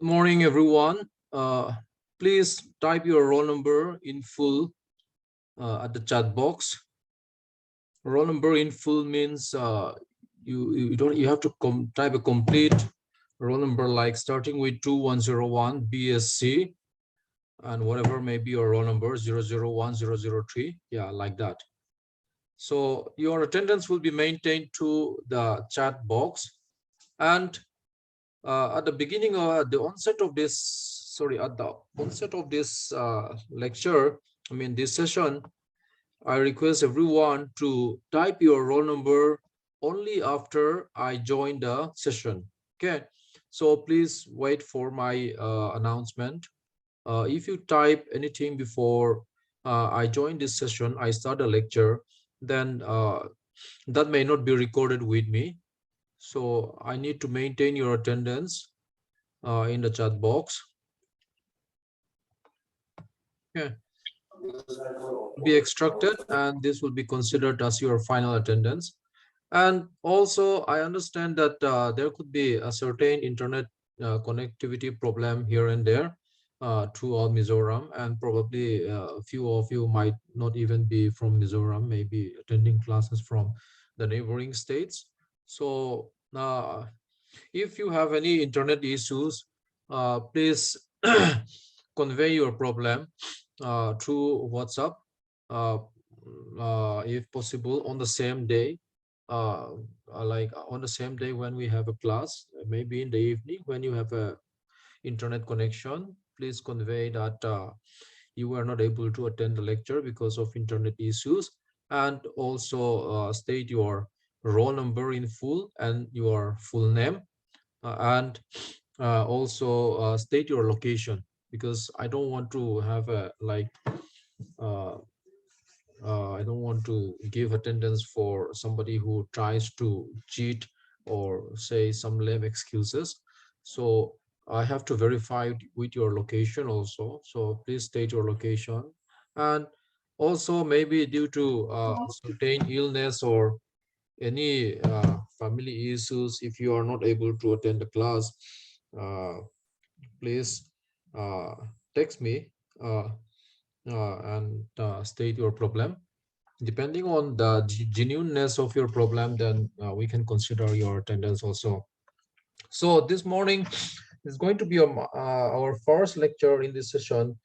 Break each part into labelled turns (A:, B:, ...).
A: Morning, everyone. Please type your roll number in full at the chat box. Roll number in full means you have to type a complete roll number, like starting with 2101 BSc and whatever may be your roll number, 001003. Yeah, like that. So your attendance will be maintained to the chat box. And at the beginning of the onset of this sorry at the onset of this lecture, this session, I request everyone to type your roll number only after I join the session. Okay, so please wait for my announcement. If you type anything before I join this session, I start a lecture, then that may not be recorded with me. So I need to maintain your attendance in the chat box. Yeah, be extracted, and this will be considered as your final attendance. And also, I understand that there could be a certain internet connectivity problem here and there throughout Mizoram, and probably a few of you might not even be from Mizoram, maybe attending classes from the neighboring states. So if you have any internet issues, please convey your problem through WhatsApp, uh, if possible, on the same day, uh, like on the same day when we have a class, maybe in the evening when you have a internet connection. Please convey that you were not able to attend the lecture because of internet issues, and also state your roll number in full and your full name, and also state your location, because I don't want to have a uh, I don't want to give attendance for somebody who tries to cheat or say some lame excuses. So I have to verify with your location also. So please state your location. And also, maybe due to certain illness or any family issues, if you are not able to attend the class, uh, please uh, text me uh, and state your problem. Depending on the genuineness of your problem, then we can consider your attendance also. So this morning is going to be our first lecture in this session,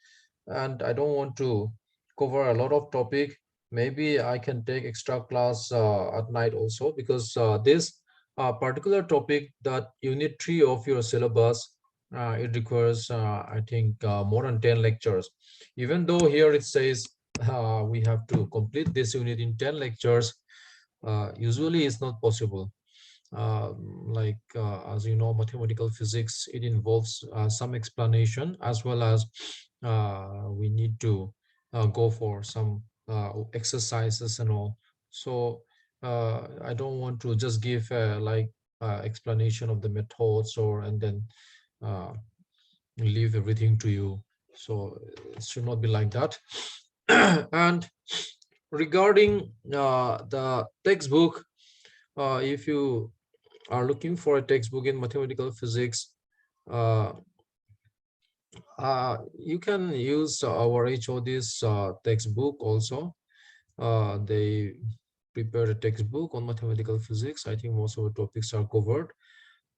A: and I don't want to cover a lot of topic. Maybe I can take extra class at night also, because this particular topic, that unit 3 of your syllabus, it requires I think more than 10 lectures. Even though here it says we have to complete this unit in 10 lectures, usually it's not possible. As you know, mathematical physics, it involves some explanation, as well as we need to go for some exercises and all. So I don't want to just give explanation of the methods, or and then uh, leave everything to you. So it should not be like that. And regarding the textbook, if you are looking for a textbook in mathematical physics, uh, you can use our HOD's textbook also. They prepared a textbook on mathematical physics. I think most of the topics are covered.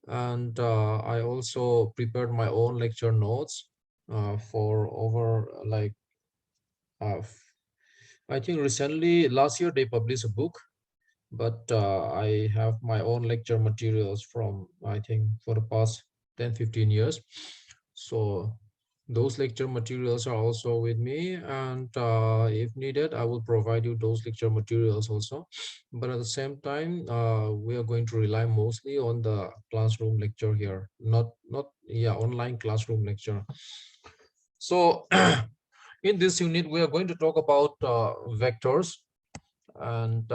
A: And I also prepared my own lecture notes for over uh, I think recently, last year, they published a book, but I have my own lecture materials from, I think, for the past 10-15 years. So those lecture materials are also with me, and if needed, I will provide you those lecture materials also. But at the same time, we are going to rely mostly on the classroom lecture here, not yeah, online classroom lecture. So in this unit, we are going to talk about vectors, and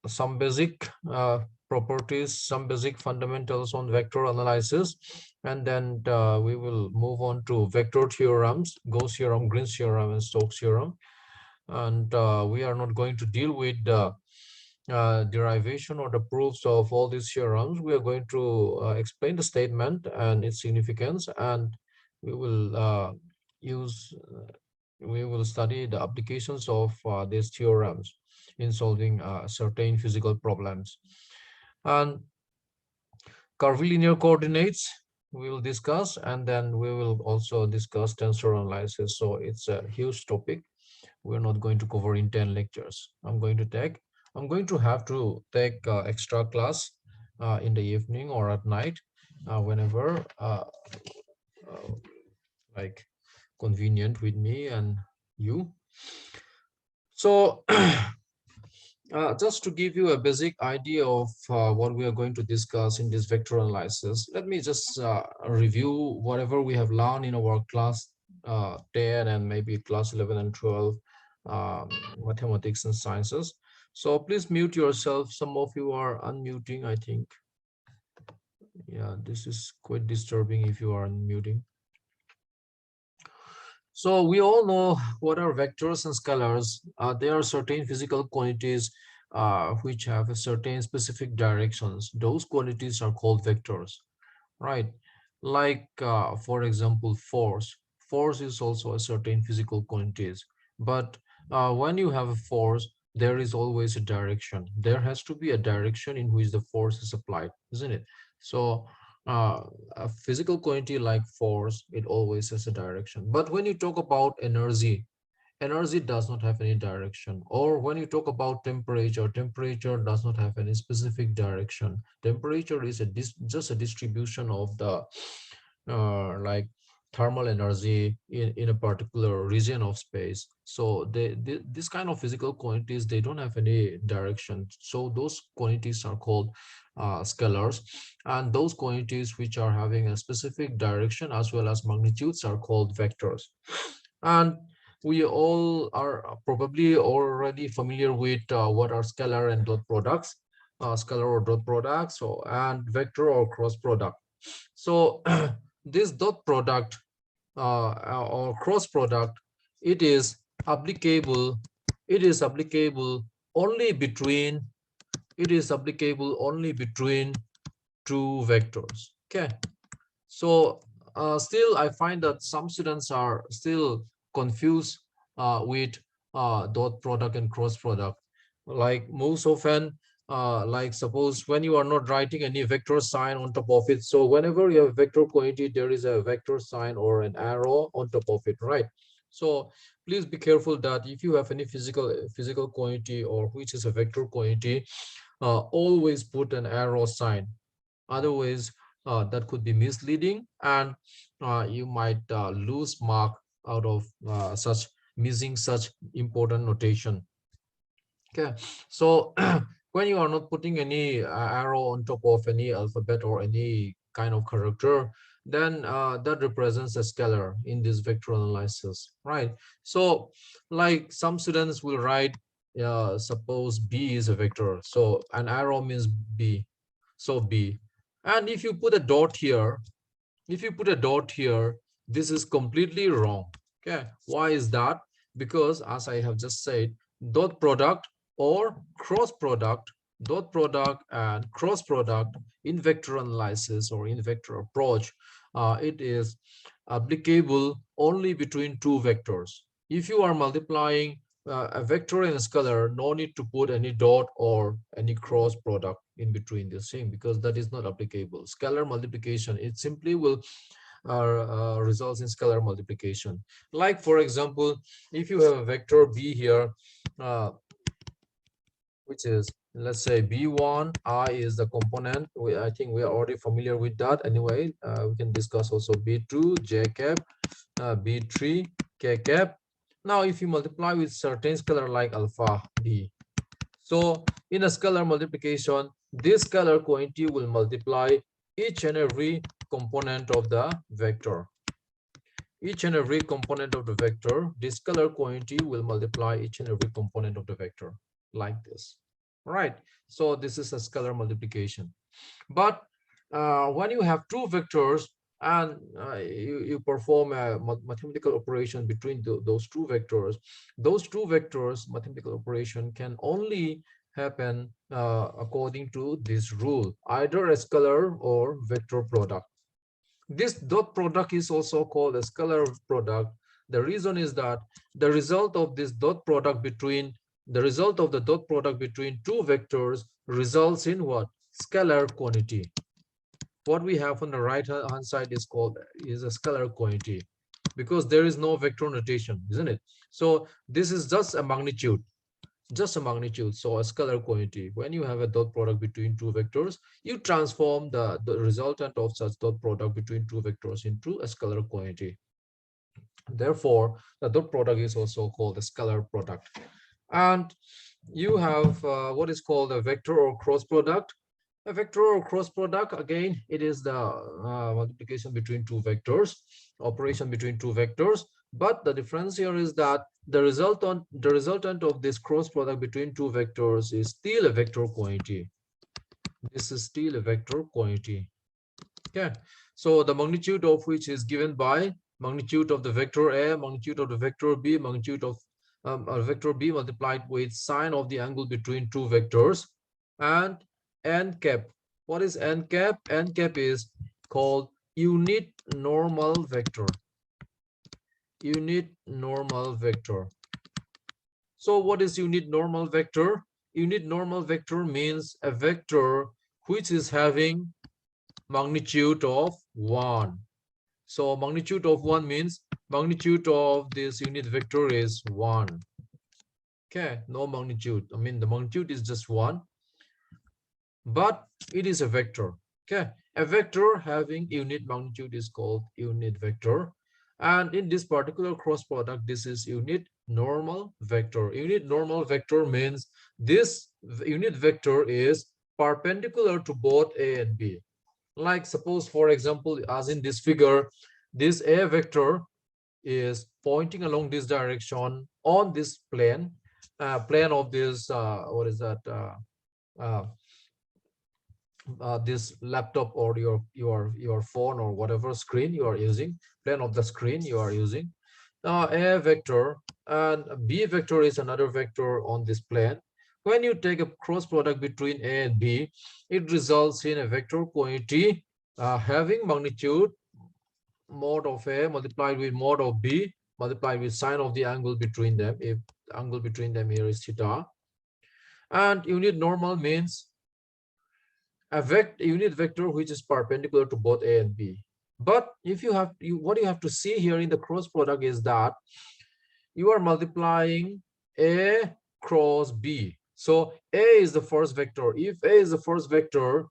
A: some basic properties, some basic fundamentals on vector analysis. And then we will move on to vector theorems, Gauss theorem, Green's theorem, and Stokes theorem. And we are not going to deal with the derivation or the proofs of all these theorems. We are going to explain the statement and its significance, and we will use we will study the applications of these theorems in solving certain physical problems. And curvilinear coordinates we will discuss, and then we will also discuss tensor analysis. So it's a huge topic. We're not going to cover in 10 lectures. I'm going to have to take extra class in the evening or at night, whenever uh, like convenient with me and you. So just to give you a basic idea of what we are going to discuss in this vector analysis, let me just review whatever we have learned in our class 10 and maybe class 11 and 12, mathematics and sciences. So please mute yourself. Some of you are unmuting, I think. Yeah, this is quite disturbing if you are unmuting. So we all know what are vectors and scalars. There are certain physical quantities which have a certain specific directions. Those quantities are called vectors, right? Like, for example, force. Force is also a certain physical quantities. But when you have a force, there is always a direction. There has to be a direction in which the force is applied, isn't it? So uh, a physical quantity like force, it always has a direction. But when you talk about energy, energy does not have any direction. Or when you talk about temperature, temperature does not have any specific direction. Temperature is just a distribution of the like thermal energy in a particular region of space. So this kind of physical quantities, they don't have any direction. So those quantities are called scalars, and those quantities which are having a specific direction as well as magnitudes are called vectors. And we all are probably already familiar with what are scalar and dot products, scalar or dot products, so and vector or cross product. So this dot product or cross product, it is applicable. It is applicable only between. It is applicable only between two vectors. Okay. So still, I find that some students are still confused with dot product and cross product. Like most often, like suppose when you are not writing any vector sign on top of it. So whenever you have vector quantity, there is a vector sign or an arrow on top of it, right? So please be careful that if you have any physical quantity or which is a vector quantity, always put an arrow sign. Otherwise, that could be misleading, and you might lose mark out of such missing such important notation. Okay, so when you are not putting any arrow on top of any alphabet or any kind of character, then that represents a scalar in this vector analysis, right? So like some students will write, suppose B is a vector, so an arrow means B, so B. And if you put a dot here, if you put a dot here, this is completely wrong. Okay, why is that? Because as I have just said, dot product or cross product, dot product and cross product in vector analysis or in vector approach, it is applicable only between two vectors. If you are multiplying a vector and a scalar, no need to put any dot or any cross product in between this thing, because that is not applicable. Scalar multiplication, it simply will results in scalar multiplication. Like for example, if you have a vector b here, uh, which is, let's say, b1 I is the component. I think we are already familiar with that. Anyway, we can discuss also b2 j cap, b3 k cap. Now if you multiply with certain scalar like alpha d, so in a scalar multiplication, this scalar quantity will multiply each and every component of the vector. Each and every component of the vector, this scalar quantity will multiply each and every component of the vector like this. All right. So this is a scalar multiplication. But when you have two vectors and you perform a mathematical operation between those two vectors mathematical operation can only happen according to this rule, either a scalar or vector product. This dot product is also called a scalar product. The reason is that the result of this dot product between the result of the dot product between two vectors results in what? Scalar quantity. What we have on the right hand side is called is a scalar quantity, because there is no vector notation, isn't it? So this is just a magnitude, so a scalar quantity. When you have a dot product between two vectors, you transform the resultant of such dot product between two vectors into a scalar quantity. Therefore, the dot product is also called a scalar product. And you have what is called a vector or cross product. A vector or cross product, again, it is the multiplication between two vectors, operation between two vectors. But the difference here is that the resultant of this cross product between two vectors is still a vector quantity. This is still a vector quantity. Okay, so the magnitude of which is given by magnitude of the vector A, magnitude of the vector B, magnitude of vector B multiplied with sine of the angle between two vectors, and n cap. What is n cap? N cap is called unit normal vector. Unit normal vector. So what is unit normal vector? Unit normal vector means a vector which is having magnitude of 1. So magnitude of 1 means magnitude of this unit vector is 1. Okay, no magnitude. I mean, the magnitude is just 1, but it is a vector. Okay, a vector having unit magnitude is called unit vector. And in this particular cross product, this is unit normal vector. Unit normal vector means this unit vector is perpendicular to both A and B. Like suppose, for example, as in this figure, this A vector is pointing along this direction on this plane, plane of this, what is that, uh, this laptop or your phone or whatever screen you are using, plane of the screen you are using. A vector and B vector is another vector on this plane. When you take a cross product between A and B, it results in a vector quantity having magnitude mod of A multiplied with mod of B multiplied with sine of the angle between them, if the angle between them here is theta. And unit normal means a unit vector which is perpendicular to both A and B. But if you have what you have to see here in the cross product is that you are multiplying A cross B. So A is the first vector. If A is the first vector,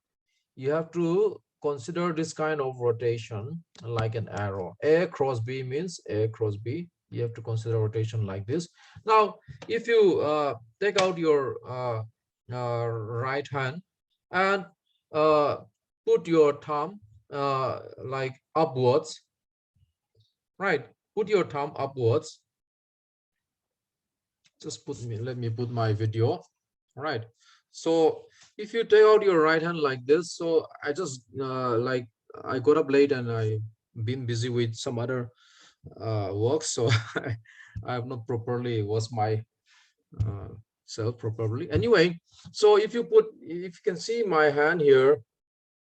A: you have to consider this kind of rotation like an arrow. A cross B means A cross B. You have to consider rotation like this. Now, if you take out your right hand and put your thumb like upwards, right? Put your thumb upwards. Just let me put my video. All right. So if you take out your right hand like this, so I just like I got up late and I've been busy with some other work, so I have not properly washed my self properly. Anyway, so if you can see my hand here,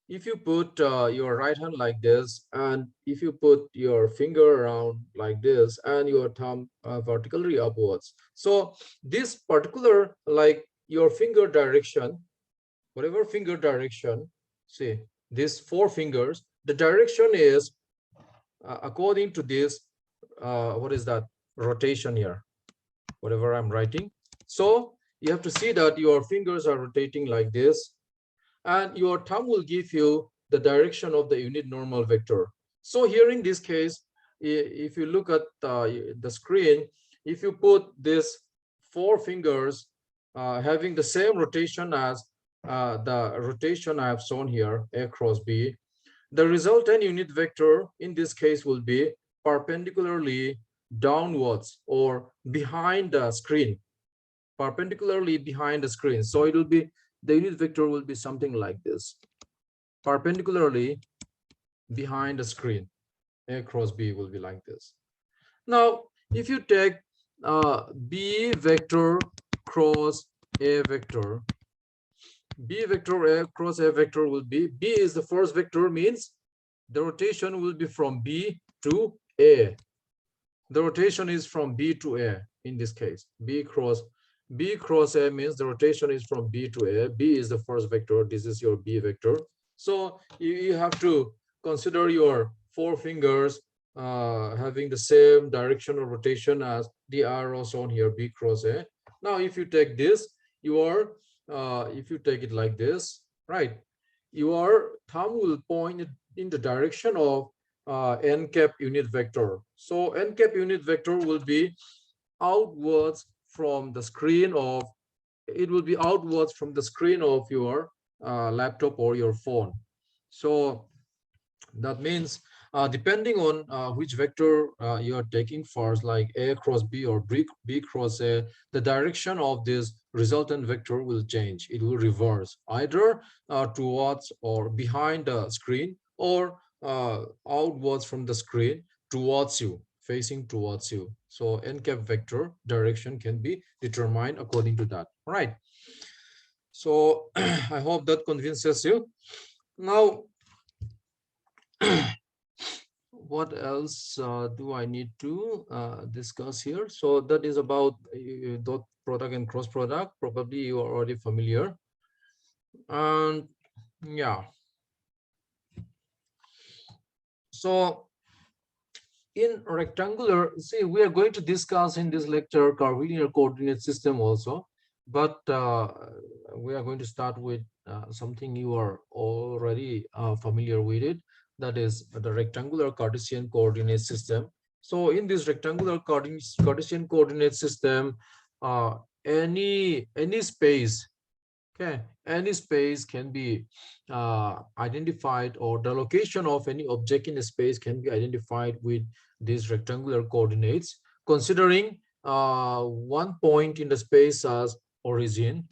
A: if you put your right hand like this, and if you put your finger around like this and your thumb vertically upwards, so this particular, like your finger direction, whatever finger direction, see these four fingers, the direction is according to this what is that rotation here, whatever I'm writing. So you have to see that your fingers are rotating like this, and your thumb will give you the direction of the unit normal vector. So here in this case, if you look at the screen, if you put this four fingers having the same rotation as the rotation I have shown here, A cross B, the resultant unit vector in this case will be perpendicularly downwards or behind the screen, perpendicularly behind the screen. So it will be, the unit vector will be something like this, perpendicularly behind the screen. A cross B will be like this. Now, if you take B vector cross A vector, B vector A cross A vector will be, B is the first vector, means the rotation will be from B to A. The rotation is from B to A in this case. B cross A means the rotation is from B to A. B is the first vector. This is your B vector. So you have to consider your four fingers having the same direction of rotation as the arrow shown here, B cross A. Now, if you take this, if you take it like this, right, your thumb will point in the direction of n cap unit vector. So n cap unit vector will be outwards from the screen of, it will be outwards from the screen of your laptop or your phone. So that means depending on which vector you are taking first, like A cross B or B cross A, the direction of this resultant vector will change. It will reverse either towards or behind the screen, or outwards from the screen towards you, facing towards you. So n cap vector direction can be determined according to that. All right. So I hope that convinces you. Now, what else do I need to discuss here? So that is about dot product and cross product. Probably you are already familiar. And yeah. So in rectangular, see, we are going to discuss in this lecture curvilinear coordinate system also, but we are going to start with something you are already familiar with it, that is the rectangular Cartesian coordinate system. So in this rectangular Cartesian coordinate system, uh, any space, okay, any space can be identified, or the location of any object in a space can be identified with these rectangular coordinates, considering one point in the space as origin,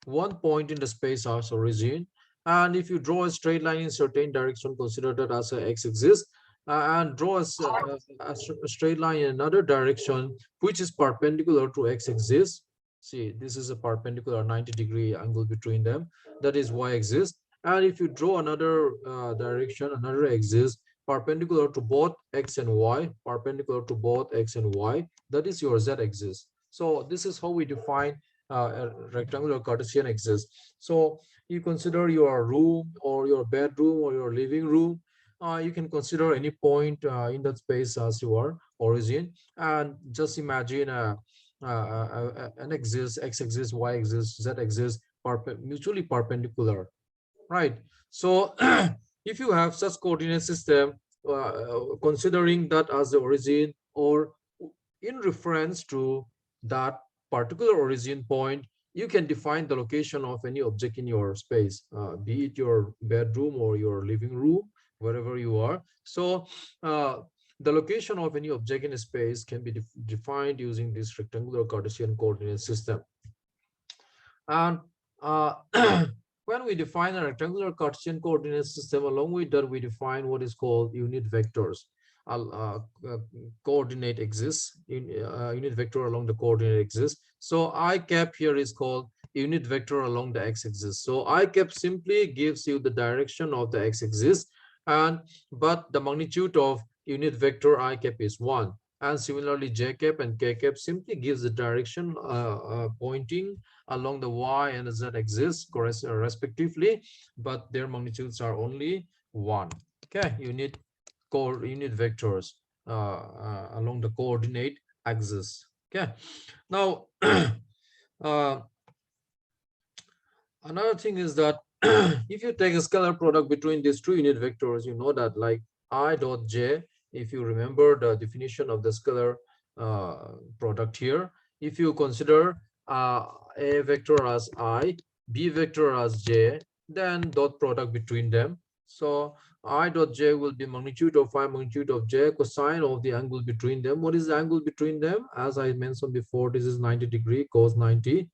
A: one point in the space as origin. And if you draw a straight line in certain direction, consider that as a x-axis, and draw a straight line in another direction which is perpendicular to x-axis. See, this is a perpendicular 90-degree angle between them, that is y-axis. And if you draw another direction, another axis perpendicular to both x and y, perpendicular to both x and y, that is your z-axis. So this is how we define a rectangular Cartesian axis. So you consider your room or your bedroom or your living room. You can consider any point in that space as your origin, and just imagine an axis, x-axis, y-axis, z-axis, mutually perpendicular, right? So if you have such coordinate system, considering that as the origin, or in reference to that particular origin point, you can define the location of any object in your space, be it your bedroom or your living room, wherever you are. So the location of any object in a space can be defined using this rectangular Cartesian coordinate system. And when we define a rectangular Cartesian coordinate system, along with that, we define what is called unit vectors. Coordinate exists in unit vector along the coordinate axis. So I cap here is called unit vector along the x-axis. So I cap simply gives you the direction of the x-axis, and but the magnitude of unit vector I cap is 1. And similarly, j cap and k cap simply gives the direction pointing along the y and the z axis respectively, but their magnitudes are only 1. Okay, unit vectors along the coordinate axis. Okay, now another thing is that if you take a scalar product between these two unit vectors, you know that like I dot j, if you remember the definition of the scalar product here, if you consider a vector as I, b vector as j, then dot product between them. So I dot j will be magnitude of phi, magnitude of j, cosine of the angle between them. What is the angle between them? As I mentioned before, this is 90 degree, cos 90.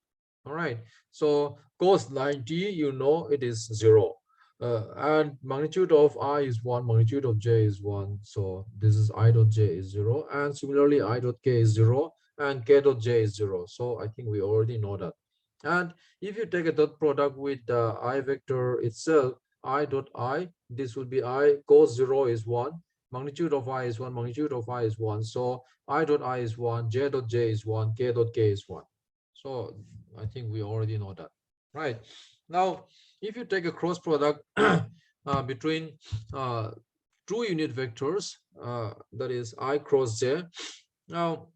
A: All right. So cos 90, you know it is 0. And magnitude of I is 1, magnitude of j is 1. So this is I dot j is 0. And similarly, I dot k is 0 and k dot j is 0. So I think we already know that. And if you take a dot product with the I vector itself, I dot I this will be I. Cos 0 is 1. Magnitude of I is 1. Magnitude of I is 1. So I dot I is 1. J dot J is 1. K dot K is 1. So I think we already know that, right? Now, if you take a cross product between two unit vectors, that is I cross J. Now,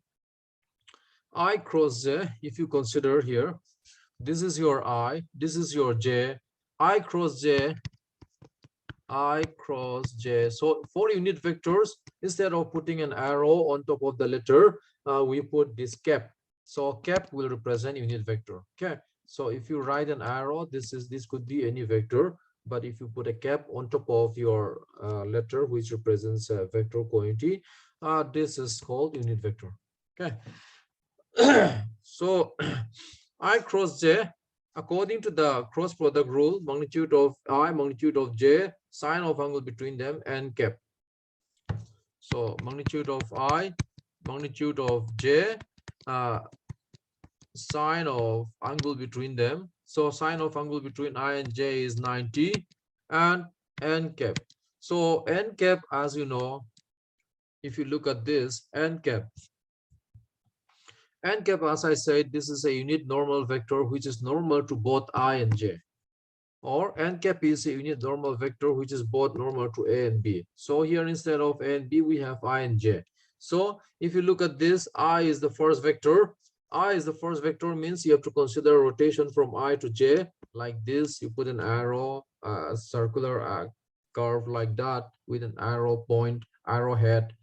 A: I cross J, if you consider here, this is your I, this is your J, I cross J, I cross J. So for unit vectors, instead of putting an arrow on top of the letter, we put this cap. So cap will represent unit vector. Okay. So if you write an arrow, this could be any vector. But if you put a cap on top of your letter, which represents a vector quantity, this is called unit vector. Okay. So I cross J, according to the cross product rule, magnitude of I, magnitude of J, sine of angle between them, and cap. So magnitude of I, magnitude of J, sine of angle between them. So sine of angle between I and J is 90, and n cap. So n cap, as you know, if you look at this, n cap, as I said, this is a unit normal vector which is normal to both I and J. Or n cap is a unit normal vector which is both normal to A and B. So here instead of A and B, we have I and J. So if you look at this, I is the first vector. I is the first vector means you have to consider rotation from I to J like this. You put an arrow, a circular curve like that with an arrow point, arrowhead.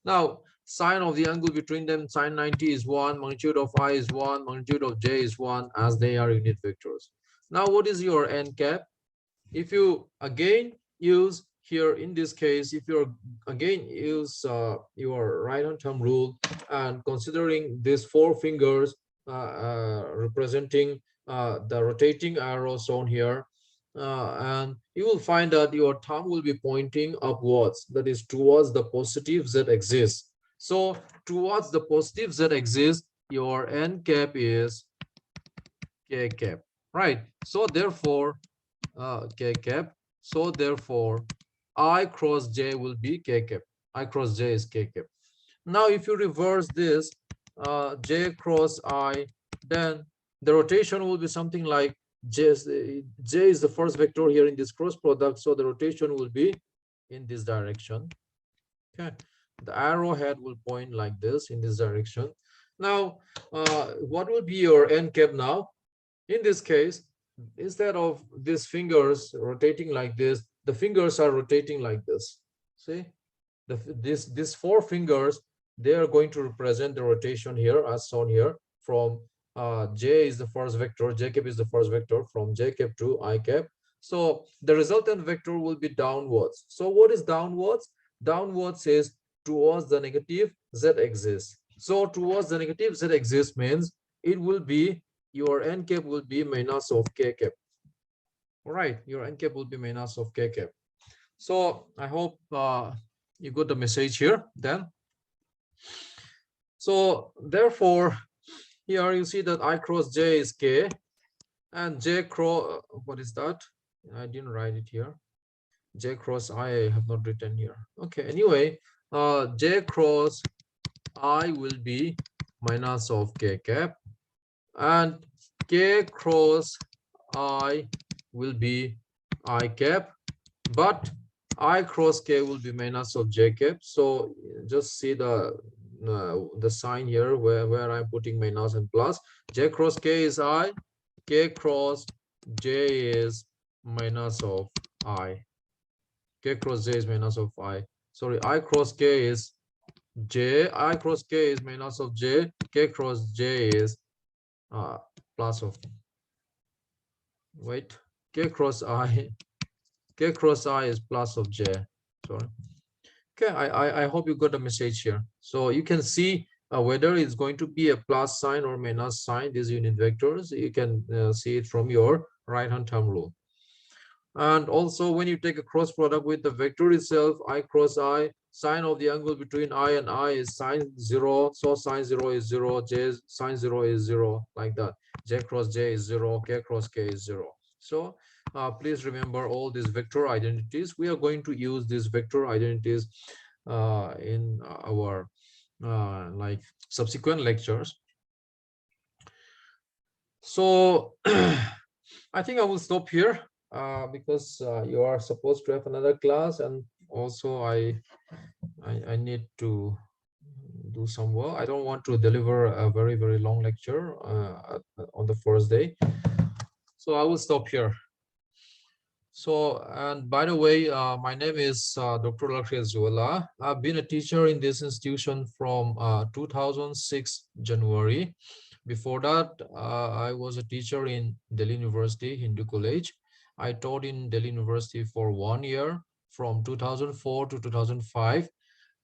A: Now, sine of the angle between them, sine 90 is 1, magnitude of I is 1, magnitude of J is 1, as they are unit vectors. Now, what is your n cap? If you again use here in this case, if you again use your right hand thumb rule and considering these four fingers representing the rotating arrow shown here, and you will find that your thumb will be pointing upwards, that is towards the positive z axis. So towards the positive z axis, your n cap is k cap, right? So therefore k cap, so therefore I cross J will be k cap. I cross J is k cap. Now if you reverse this, J cross I, then the rotation will be something like J is the first vector here in this cross product, so the rotation will be in this direction. Okay, the arrowhead will point like this in this direction. Now what will be your n cap now? In this case, instead of these fingers rotating like this, the fingers are rotating like this. See, these four fingers, they are going to represent the rotation here as shown here from J is the first vector, J cap is the first vector from J cap to I cap. So the resultant vector will be downwards. So what is downwards? Downwards is towards the negative Z axis. So towards the negative Z axis means it will be your n cap will be minus of k cap. All right, your n cap will be minus of k cap. So I hope you got the message here then. So therefore, here you see that I cross J is K and J cross, what is that? I didn't write it here. J cross I have not written here. Okay, anyway, J cross I will be minus of K cap and K cross I will be I cap, but I cross K will be minus of J cap. So just see the sign here where I'm putting minus and plus. J cross K is I, K cross J is minus of I. K cross J is minus of I. Sorry, I cross K is J, I cross K is minus of J, K cross J is plus of, wait, K cross I is plus of J. Sorry. Okay, I hope you got the message here. So you can see whether it's going to be a plus sign or minus sign, these unit vectors. You can see it from your right hand thumb rule. And also when you take a cross product with the vector itself, I cross I, sine of the angle between I and I is sine 0. So sine 0 is 0, J sine 0 is 0, like that. J cross J is 0, K cross K is 0. So Please remember all these vector identities. We are going to use these vector identities in our like subsequent lectures. So I think I will stop here because you are supposed to have another class, and also I need to do some work. I don't want to deliver a very long lecture on the first day, so I will stop here. So, and by the way, my name is Dr. Lakshya Zuala. I've been a teacher in this institution from 2006 January. Before that, I was a teacher in Delhi University, Hindu College. I taught in Delhi University for 1 year from 2004 to 2005.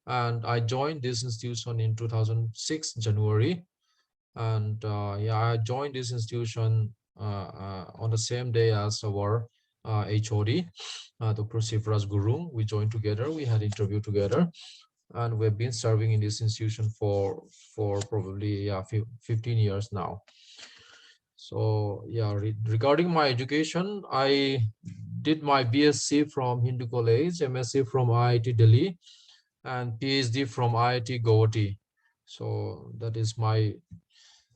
A: And I joined this institution in 2006 January. And yeah, I joined this institution on the same day as our HOD, Dr. Sivraj Gurung. We joined together. We had interview together, and we've been serving in this institution for probably 15 years now. So yeah, regarding my education, I did my BSc from Hindu College, MSc from IIT Delhi, and PhD from IIT Guwahati. So that is my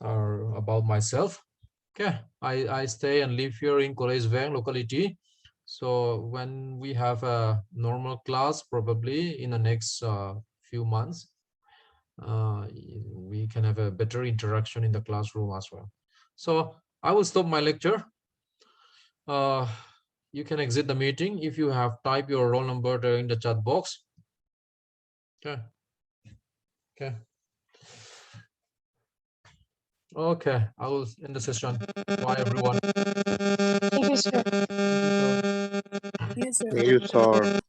A: about myself. Okay, I stay and live here in College Vang locality. So when we have a normal class, probably in the next few months, we can have a better interaction in the classroom as well. So I will stop my lecture. Uh, you can exit the meeting if you have typed your roll number there in the chat box. Okay. Okay. Okay, I will end the session. Bye, everyone.
B: Thank you, sir.
C: You, sir.